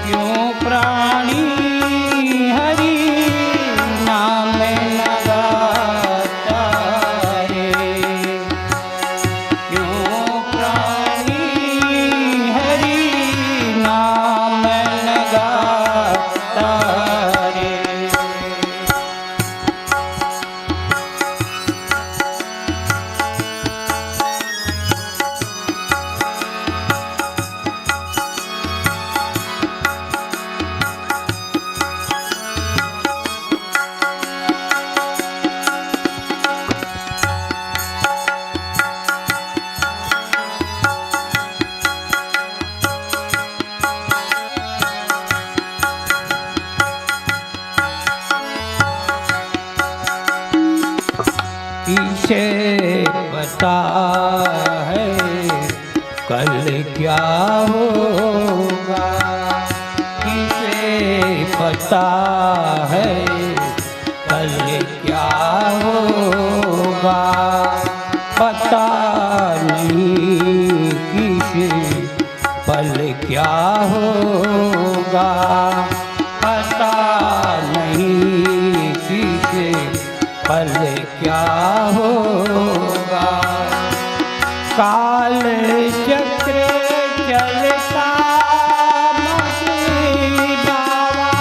क्यों प्राणी हरि नाम न गाता रे। क्यों प्राणी हरि नाम न गाता रे। किसे पता है कल क्या होगा। किसे पता है कल क्या होगा। पता नहीं किसे पल क्या होगा। पता नहीं किसे पल क्या होगा। काल चक्र चलता मत गावा।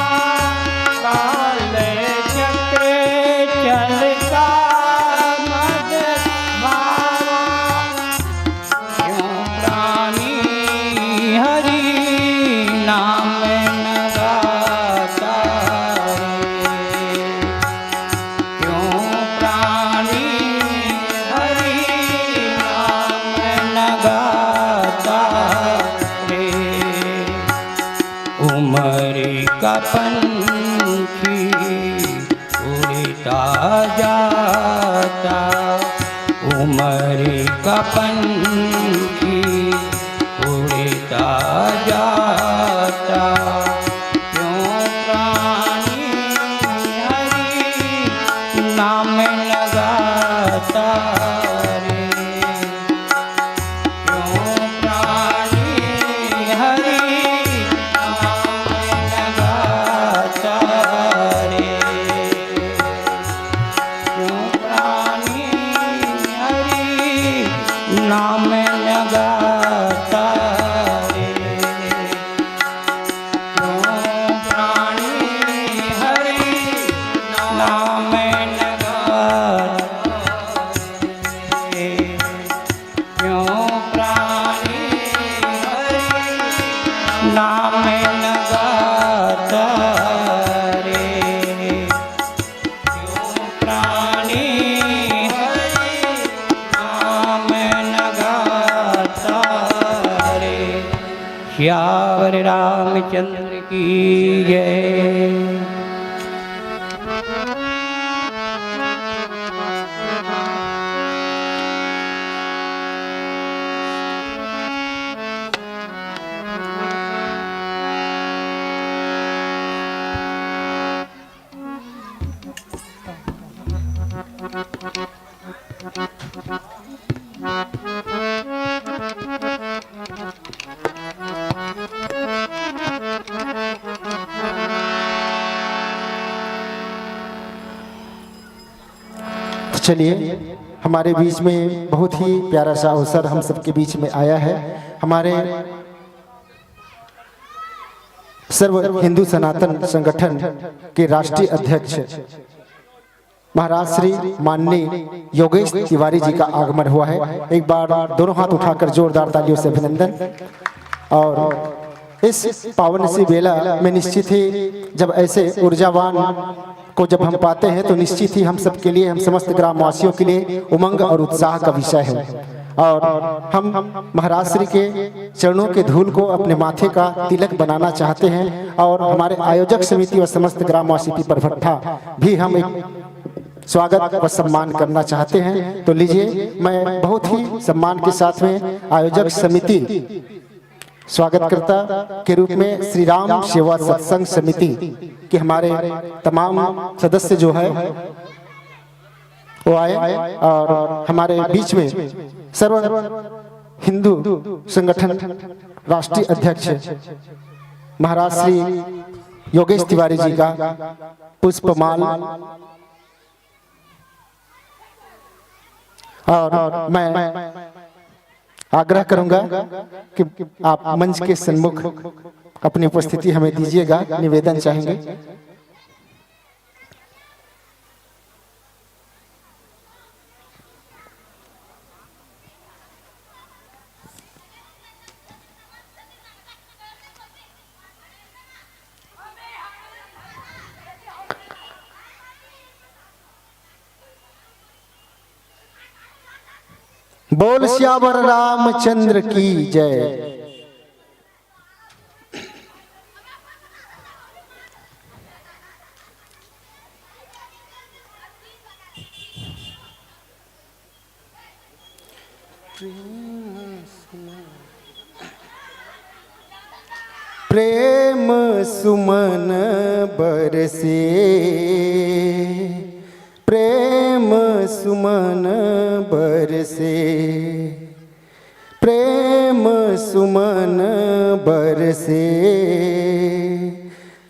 काल चक्र चलता मत गावा। क्यों प्राणी हरि नाम न गाता रे। क्यों प्राणी हरि नाम न गाता रे। उमर का पंछी उड़ता जाता। उमर का पंछी उड़ता जाता। क्यों प्राणी हरि नाम न गाता रे। क्यों प्राणी हरि नाम न गाता रे। क्यों प्राणी हरि नाम न गाता रे। क्यों प्राणी हरि नाम न गाता रे। क्यों प्राणी हरि नाम न गाता रे। क्यों प्राणी हरि नाम न गाता रे। श्यावर रामचंद्र की जय। चलिए, हमारे बीच में बहुत ही प्यारा सा अवसर हम सबके बीच में आया है। हमारे सर्व हिंदू सनातन संगठन के राष्ट्रीय अध्यक्ष महाराज श्री माननीय योगेश तिवारी जी का आगमन हुआ है। एक बार दोनों हाथ उठाकर जोरदार तालियों से अभिनंदन। और इस पावन सी बेला में निश्चित ही जब ऐसे ऊर्जावान को जब हम पाते हैं तो निश्चित ही हम सबके लिए, हम समस्त ग्रामवासियों के लिए उमंग और उत्साह का विषय है। और हम महाराज श्री के चरणों के धूल को अपने माथे का तिलक बनाना चाहते हैं। और हमारे आयोजक समिति और समस्त ग्रामवासी पीपर भट्ठा भी हम एक स्वागत व सम्मान करना चाहते हैं। तो लीजिए, मैं बहुत ही सम्मान के साथ में आयोजक समिति स्वागतकर्ता के रूप में श्री राम सेवा सत्संग समिति के हमारे तमाम सदस्य जो है वो आए और हमारे बीच में सर्व हिंदू संगठन राष्ट्रीय अध्यक्ष महाराज श्री योगेश तिवारी जी का पुष्पमाल, और मैं आग्रह करूंगा कि आप मंच के सन्मुख अपनी उपस्थिति हमें दीजिएगा, निवेदन चाहेंगे। बोल श्यावर रामचंद्र की जय। प्रेम सुमन बरसे, प्रेम सुमन बरसे, प्रेम सुमन बरसे,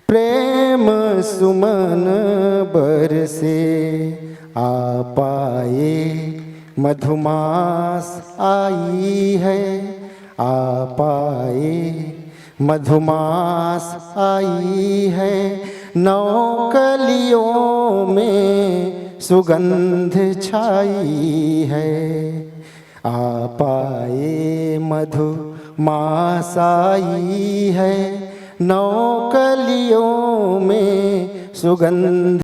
प्रेम सुमन बरसे। आ पाए मधुमास आई है, आ पाए मधुमास आई है, नौकलियों में सुगंध छाई है। आ पाए मधुमास आई है, नौकलियों में सुगंध